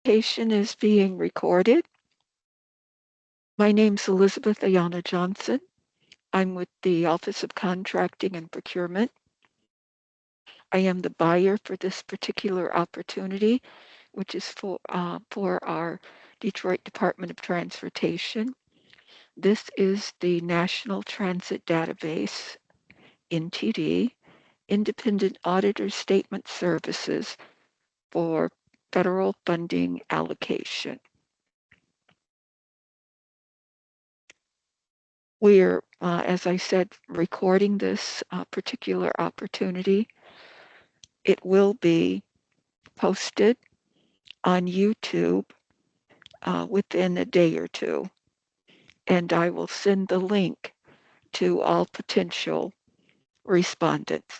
Presentation is being recorded. My name's Elizabeth Ayana Johnson. I'm with the Office of Contracting and Procurement. I am the buyer for this particular opportunity, which is for our Detroit Department of Transportation. This is the National Transit Database, NTD, Independent Auditor Statement Services for federal funding allocation. We're, as I said, recording this particular opportunity. It will be posted on YouTube within a day or two, and I will send the link to all potential respondents.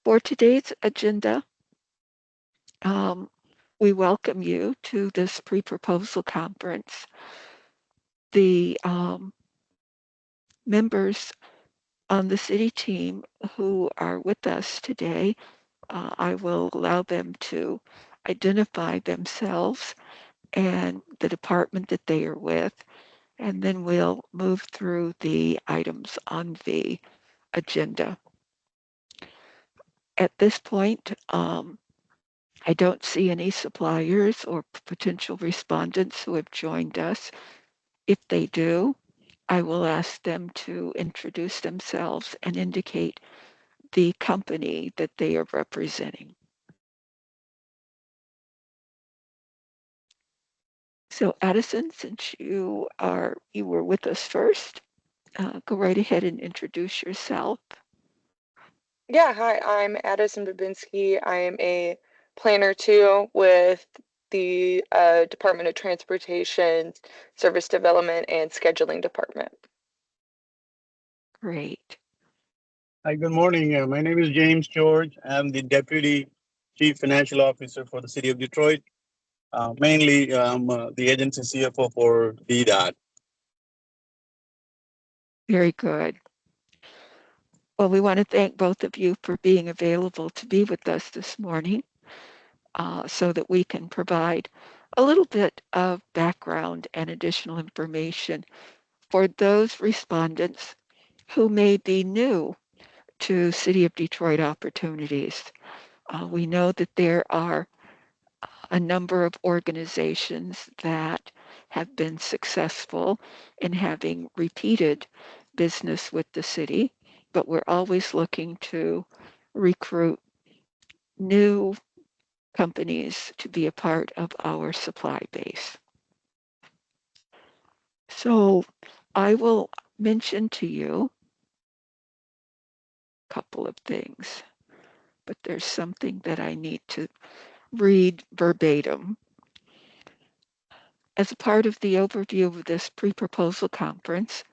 For today's agenda, um, we welcome you to this pre-proposal conference. The members on the city team who are with us today, I will allow them to identify themselves and the department that they are with, and then we'll move through the items on the agenda. At this point, I don't see any suppliers or potential respondents who have joined us. If they do, I will ask them to introduce themselves and indicate the company that they are representing. So Addison, since you were with us first, go right ahead and introduce yourself. Yeah, hi, I'm Addison Babinski. I am a planner too with the Department of Transportation, Service Development, and Scheduling Department. Great. Hi, good morning. My name is James George. I'm the Deputy Chief Financial Officer for the City of Detroit. Mainly, I'm the agency CFO for DDOT. Very good. Well, we want to thank both of you for being available to be with us this morning so that we can provide a little bit of background and additional information for those respondents who may be new to City of Detroit opportunities. We know that there are a number of organizations that have been successful in having repeated business with the city, but we're always looking to recruit new companies to be a part of our supply base. So I will mention to you a couple of things, but there's something that I need to read verbatim. As a part of the overview of this pre-proposal conference,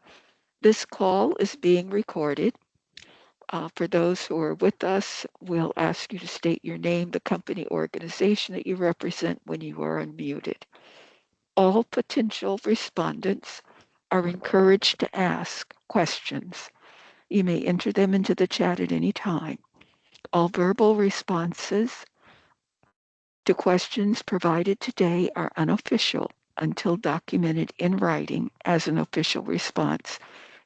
this call is being recorded. For those who are with us, we'll ask you to state your name, the company organization that you represent when you are unmuted. All potential respondents are encouraged to ask questions. You may enter them into the chat at any time. All verbal responses to questions provided today are unofficial until documented in writing as an official response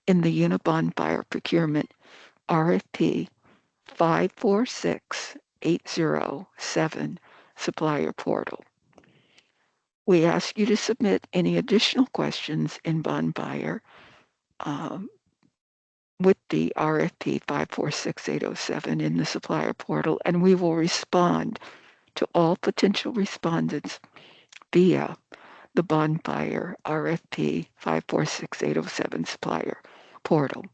in the Unibond Fire Procurement RFP 546807 supplier portal. We ask you to submit any additional questions in Bonfire with the RFP 546807 in the supplier portal, and we will respond to all potential respondents via the Bonfire RFP 546807 supplier portal.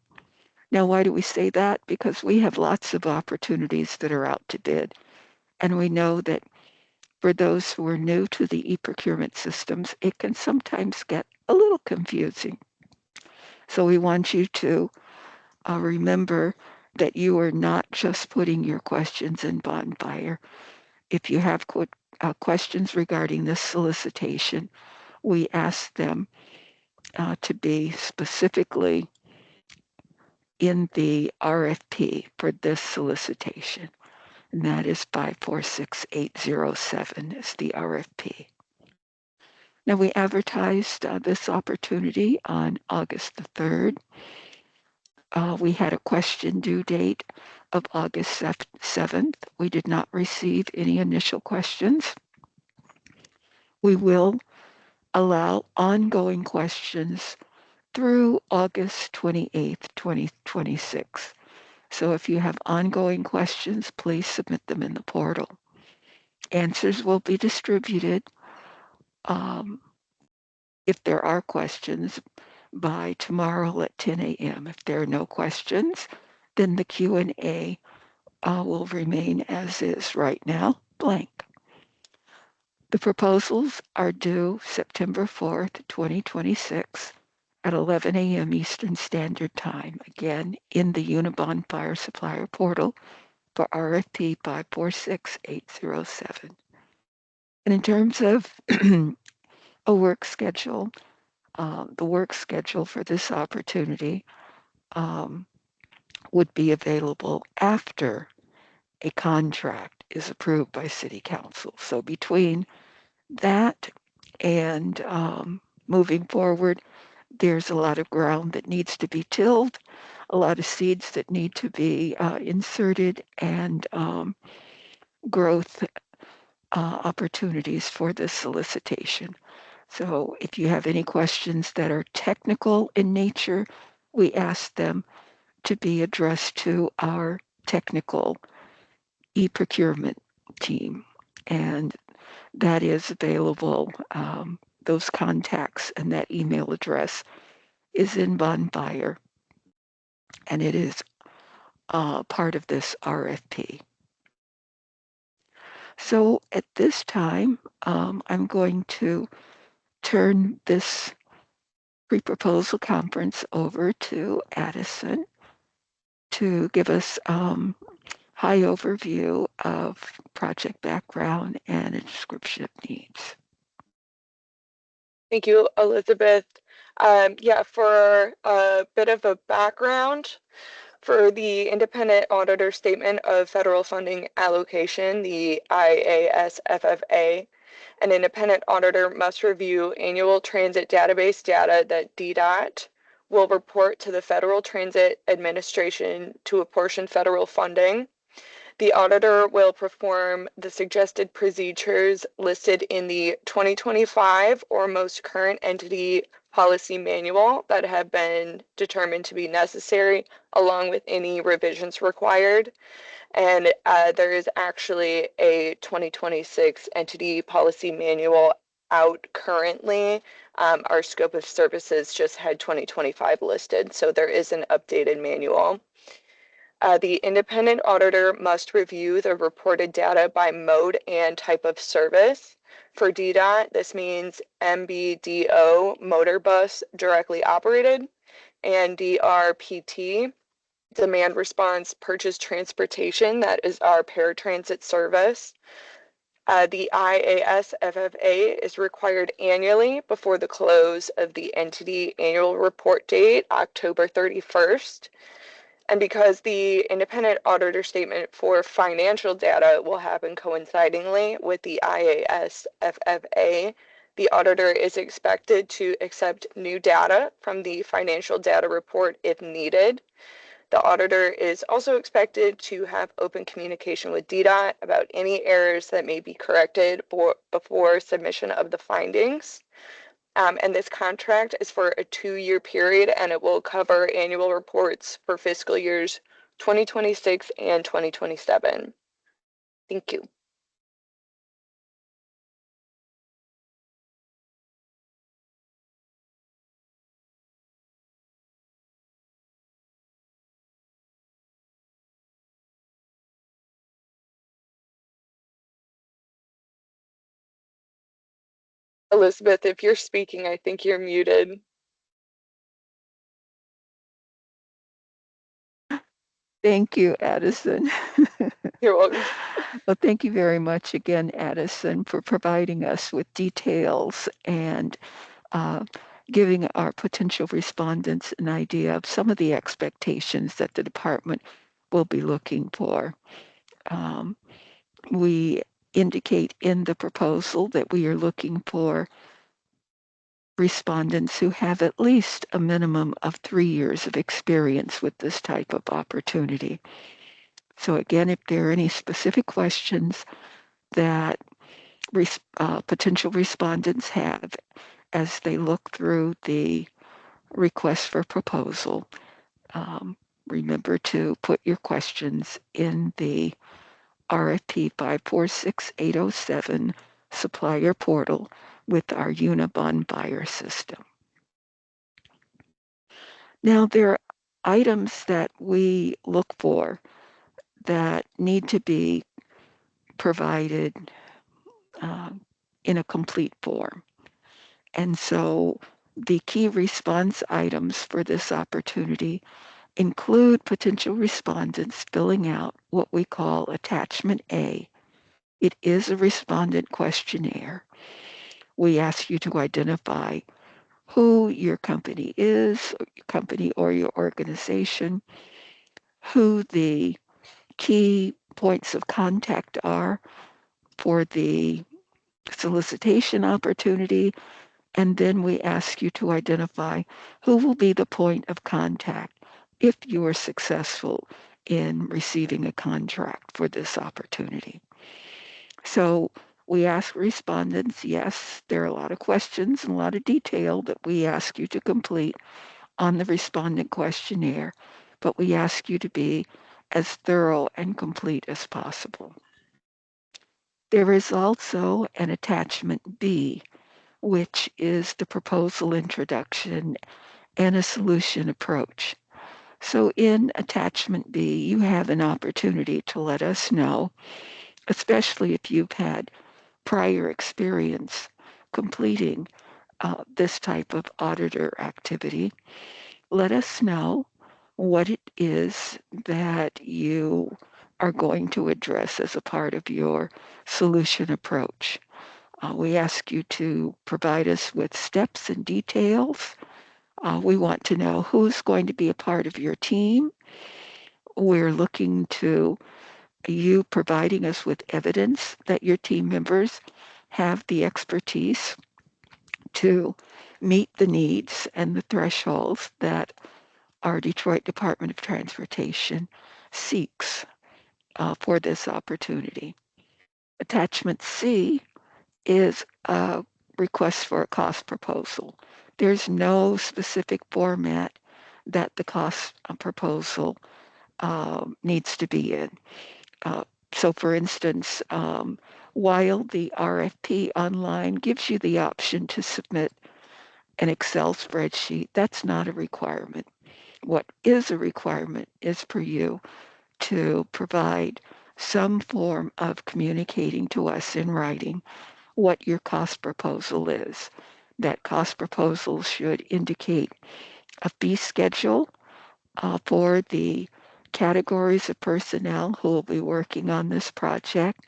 Now, why do we say that? Because we have lots of opportunities that are out to bid, and we know that for those who are new to the e-procurement systems, it can sometimes get a little confusing. So we want you to remember that you are not just putting your questions in Bonfire. If you have questions regarding this solicitation, we ask them to be specifically in the RFP for this solicitation. and that is 546807 is the RFP. Now, we advertised this opportunity on August the 3rd. We had a question due date of August 7th. We did not receive any initial questions. We will allow ongoing questions through August 28th, 2026. So if you have ongoing questions, please submit them in the portal. Answers will be distributed if there are questions by tomorrow at 10 a.m. If there are no questions, then the Q&A will remain as is right now, blank. The proposals are due September 4th, 2026 at 11 a.m. Eastern Standard Time, again in the Unibond Fire Supplier Portal for RFP 546807. And in terms of a work schedule, the work schedule for this opportunity would be available after a contract is approved by City Council. So between that and moving forward, there's a lot of ground that needs to be tilled, a lot of seeds that need to be inserted, and growth opportunities for this solicitation. So if you have any questions that are technical in nature, we ask them to be addressed to our technical e-procurement team. And that is available. Those contacts and that email address is in Bonfire, and it is part of this RFP. So at this time, I'm going to turn this pre-proposal conference over to Addison to give us high overview of project background and a description of needs. Thank you, Elizabeth. For a bit of a background, for the Independent Auditor Statement of Federal Funding Allocation, the IASFFA, an independent auditor must review annual transit database data that DDOT will report to the Federal Transit Administration to apportion federal funding. The auditor will perform the suggested procedures listed in the 2025 or most current entity policy manual that have been determined to be necessary, along with any revisions required. And there is actually a 2026 entity policy manual out currently. Our scope of services just had 2025 listed, so there is an updated manual. The independent auditor must review the reported data by mode and type of service. For DDOT, this means MBDO, motor bus directly operated, and DRPT, demand response purchase transportation, that is our paratransit service. The IASFFA is required annually before the close of the NTD annual report date, October 31st. And because the independent auditor statement for financial data will happen coincidingly with the IASFFA, the auditor is expected to accept new data from the financial data report if needed. The auditor is also expected to have open communication with DDOT about any errors that may be corrected before submission of the findings. And this contract is for a 2-year period, and it will cover annual reports for fiscal years 2026 and 2027. Thank you. Elizabeth, if you're speaking, I think you're muted. Thank you, Addison. You're welcome. Well, thank you very much again, Addison, for providing us with details and giving our potential respondents an idea of some of the expectations that the department will be looking for. We indicate in the proposal that we are looking for respondents who have at least a minimum of 3 years of experience with this type of opportunity. So again, if there are any specific questions that potential respondents have as they look through the request for proposal, remember to put your questions in the RFP 546807 supplier portal with our Unibond buyer system. Now, there are items that we look for that need to be provided in a complete form. And so the key response items for this opportunity include potential respondents filling out what we call Attachment A. It is a respondent questionnaire. We ask you to identify who your company is, your company or your organization, who the key points of contact are for the solicitation opportunity, and then we ask you to identify who will be the point of contact if you are successful in receiving a contract for this opportunity. So we ask respondents, yes, there are a lot of questions and a lot of detail that we ask you to complete on the respondent questionnaire, but we ask you to be as thorough and complete as possible. There is also an attachment B, which is the proposal introduction and a solution approach. So in attachment B, you have an opportunity to let us know, especially if you've had prior experience completing this type of auditor activity, let us know what it is that you are going to address as a part of your solution approach. We ask you to provide us with steps and details. We want to know who's going to be a part of your team. We're looking to you providing us with evidence that your team members have the expertise to meet the needs and the thresholds that our Detroit Department of Transportation seeks for this opportunity. Attachment C is a request for a cost proposal. There's no specific format that the cost proposal needs to be in. So for instance, while the RFP online gives you the option to submit an Excel spreadsheet, that's not a requirement. What is a requirement is for you to provide some form of communicating to us in writing what your cost proposal is. That cost proposal should indicate a fee schedule for the categories of personnel who will be working on this project.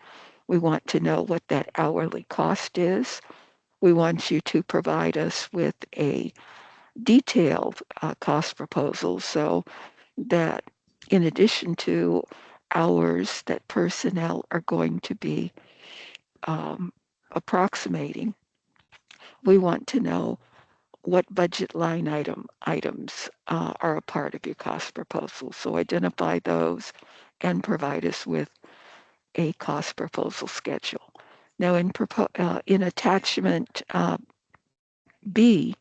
We want to know what that hourly cost is. We want you to provide us with a detailed cost proposal so that in addition to hours that personnel are going to be approximating, we want to know what budget line items are a part of your cost proposal. So identify those and provide us with a cost proposal schedule. Now in attachment B,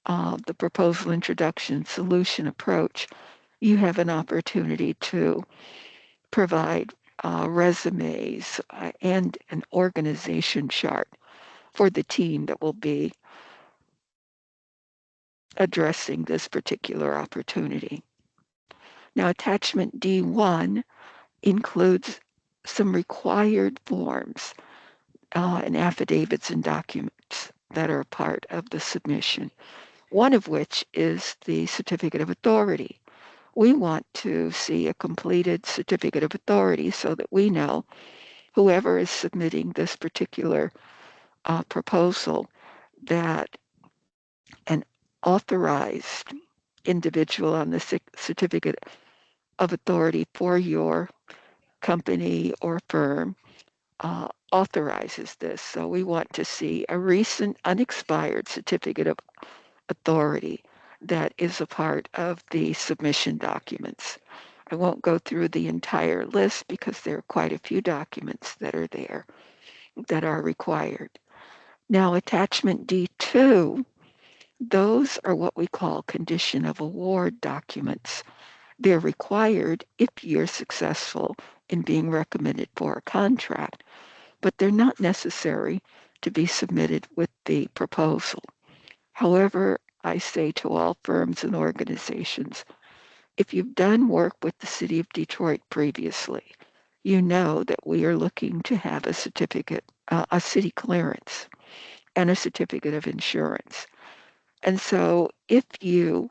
the proposal introduction solution approach, you have an opportunity to provide resumes and an organization chart for the team that will be addressing this particular opportunity. Now, attachment D1 includes some required forms and affidavits and documents that are part of the submission, one of which is the certificate of authority. We want to see a completed certificate of authority so that we know whoever is submitting this particular proposal that an authorized individual on the certificate of authority for your company or firm authorizes this. So we want to see a recent unexpired certificate of authority that is a part of the submission documents. I won't go through the entire list because there are quite a few documents that are there that are required. Now, attachment D2, those are what we call condition of award documents. They're required if you're successful in being recommended for a contract, but they're not necessary to be submitted with the proposal. However, I say to all firms and organizations, if you've done work with the City of Detroit previously, you know that we are looking to have a certificate, a city clearance, and a certificate of insurance. And so if you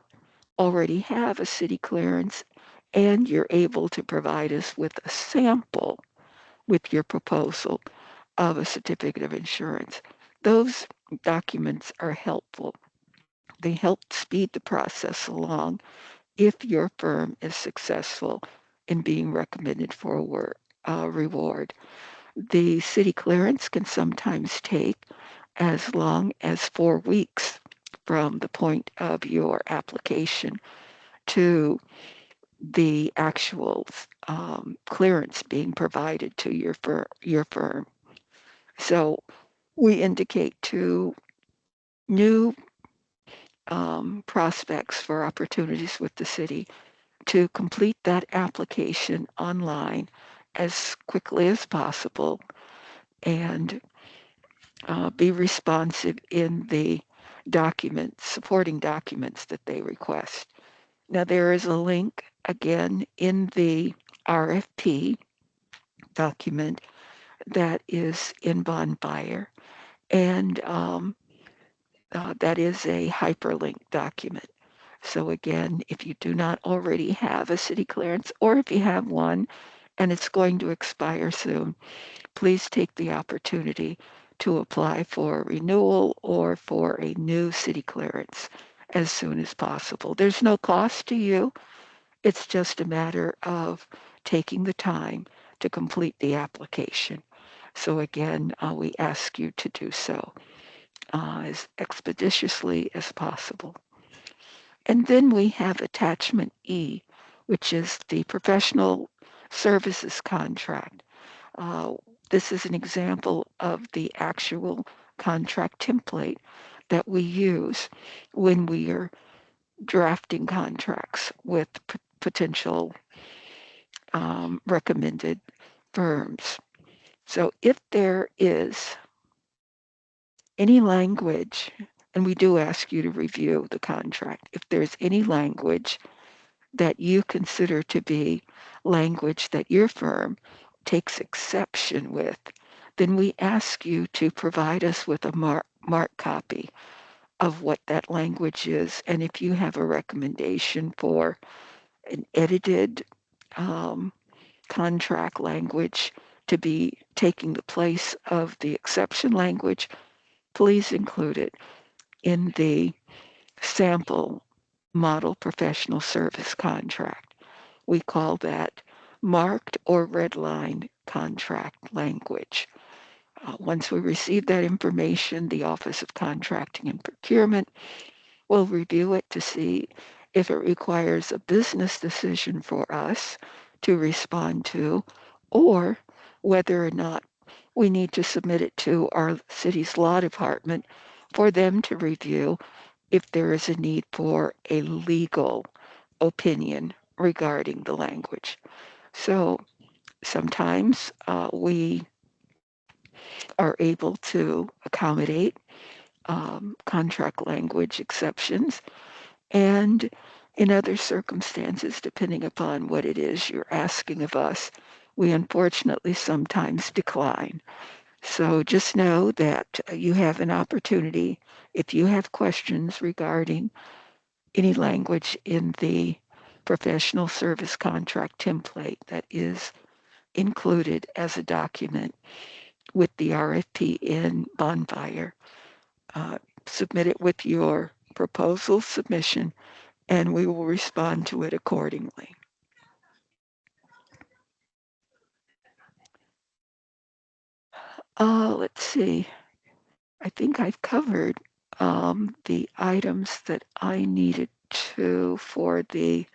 already have a city clearance and you're able to provide us with a sample with your proposal of a certificate of insurance, those documents are helpful. They help speed the process along if your firm is successful in being recommended for a reward. The city clearance can sometimes take as long as 4 weeks from the point of your application to the actual clearance being provided to your firm. So we indicate to new prospects for opportunities with the city to complete that application online as quickly as possible and be responsive in the documents, supporting documents that they request. Now, there is a link again in the RFP document that is in Bonfire, and that is a hyperlink document. So again, if you do not already have a city clearance, or if you have one and it's going to expire soon, please take the opportunity to apply for renewal or for a new city clearance as soon as possible. There's no cost to you. It's just a matter of taking the time to complete the application. So again, we ask you to do so as expeditiously as possible. And then we have attachment E, which is the professional services contract. Uh, this is an example of the actual contract template that we use when we are drafting contracts with potential recommended firms. So if there is any language, and we do ask you to review the contract, if there's any language that you consider to be language that your firm takes exception with, then we ask you to provide us with a mark copy of what that language is. And if you have a recommendation for an edited contract language to be taking the place of the exception language, please include it in the sample model professional service contract. We call that marked or redlined contract language. Once we receive that information, the Office of Contracting and Procurement will review it to see if it requires a business decision for us to respond to, or whether or not we need to submit it to our city's law department for them to review if there is a need for a legal opinion regarding the language. So sometimes we are able to accommodate contract language exceptions, and in other circumstances, depending upon what it is you're asking of us, we unfortunately sometimes decline. So just know that you have an opportunity if you have questions regarding any language in the professional service contract template that is included as a document with the RFP in Bonfire. Submit it with your proposal submission, and we will respond to it accordingly. Let's see. I think I've covered the items that I needed to for the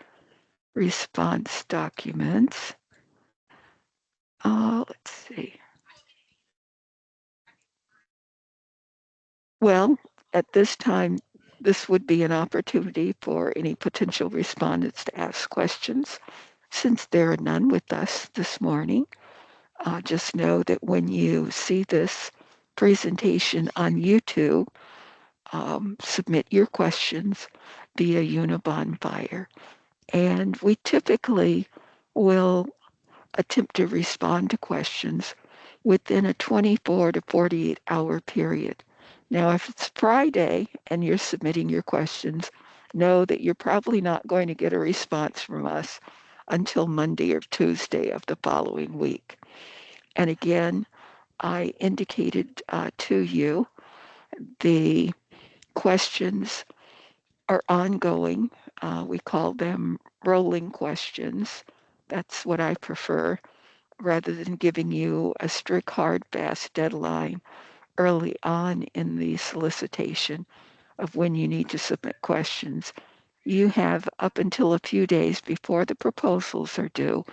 response documents. Let's see. Well, at this time, this would be an opportunity for any potential respondents to ask questions. Since there are none with us this morning, just know that when you see this presentation on YouTube, submit your questions via Unibonfire. And we typically will attempt to respond to questions within a 24 to 48 hour period. Now, if it's Friday and you're submitting your questions, know that you're probably not going to get a response from us until Monday or Tuesday of the following week. And again, I indicated to you the questions are ongoing. We call them rolling questions. That's what I prefer rather than giving you a strict, hard, fast deadline early on in the solicitation of when you need to submit questions. You have up until a few days before the proposals are due,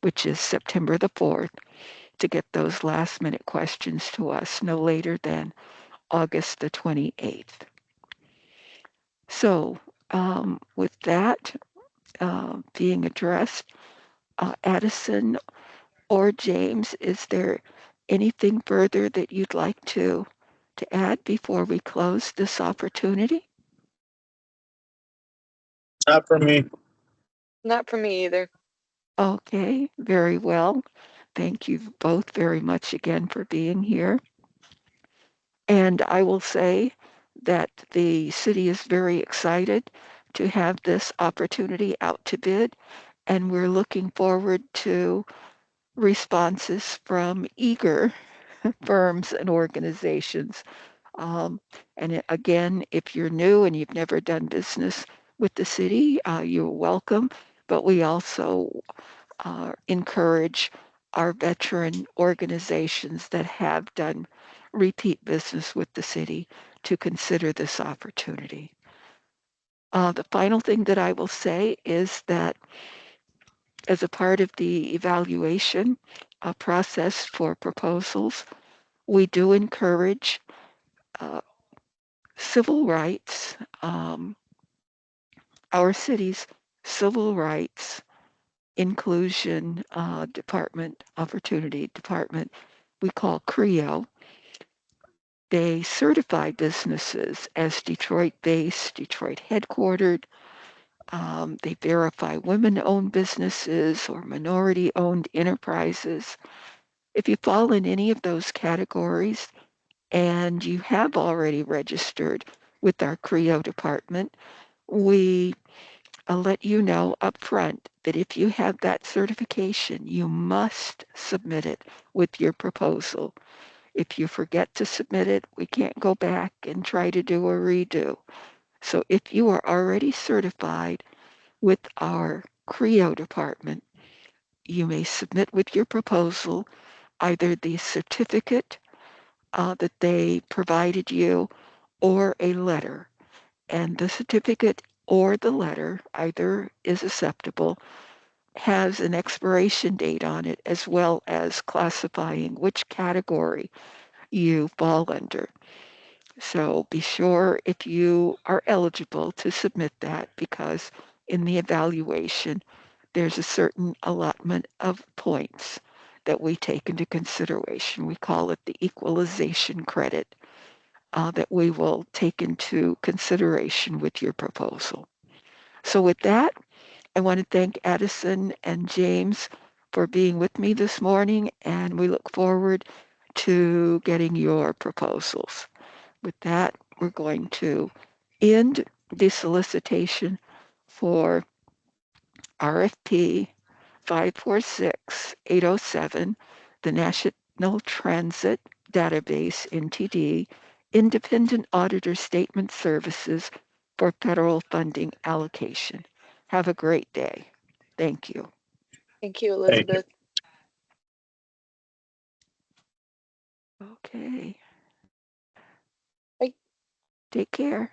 which is September the 4th, to get those last minute questions to us no later than August the 28th. So, with that being addressed, Addison or James, is there anything further that you'd like to add before we close this opportunity? Not for me. Not for me either. Okay, very well. Thank you both very much again for being here. And I will say that the city is very excited to have this opportunity out to bid, and we're looking forward to responses from eager firms and organizations. Um, and again, if you're new and you've never done business with the city, you're welcome. But we also encourage our veteran organizations that have done repeat business with the city to consider this opportunity. The final thing that I will say is that as a part of the evaluation process for proposals, we do encourage uh, civil rights, our city's civil rights inclusion department, opportunity department, we call CREO. They certify businesses as Detroit-based, Detroit headquartered. They verify women-owned businesses or minority-owned enterprises. If you fall in any of those categories and you have already registered with our CREO department, we let you know up front that if you have that certification, you must submit it with your proposal. If you forget to submit it, we can't go back and try to do a redo. So if you are already certified with our CREO department, you may submit with your proposal either the certificate that they provided you or a letter. And the certificate or the letter, either is acceptable, has an expiration date on it as well as classifying which category you fall under. So be sure if you are eligible to submit that because in the evaluation, there's a certain allotment of points that we take into consideration. We call it the equalization credit that we will take into consideration with your proposal. So with that, I want to thank Addison and James for being with me this morning, and we look forward to getting your proposals. With that, we're going to end the solicitation for RFP 546807, the National Transit Database, NTD, Independent Auditor Statement Services for federal funding allocation. Have a great day. Thank you. Thank you, Thank you. Elizabeth. Okay. Bye. Take care.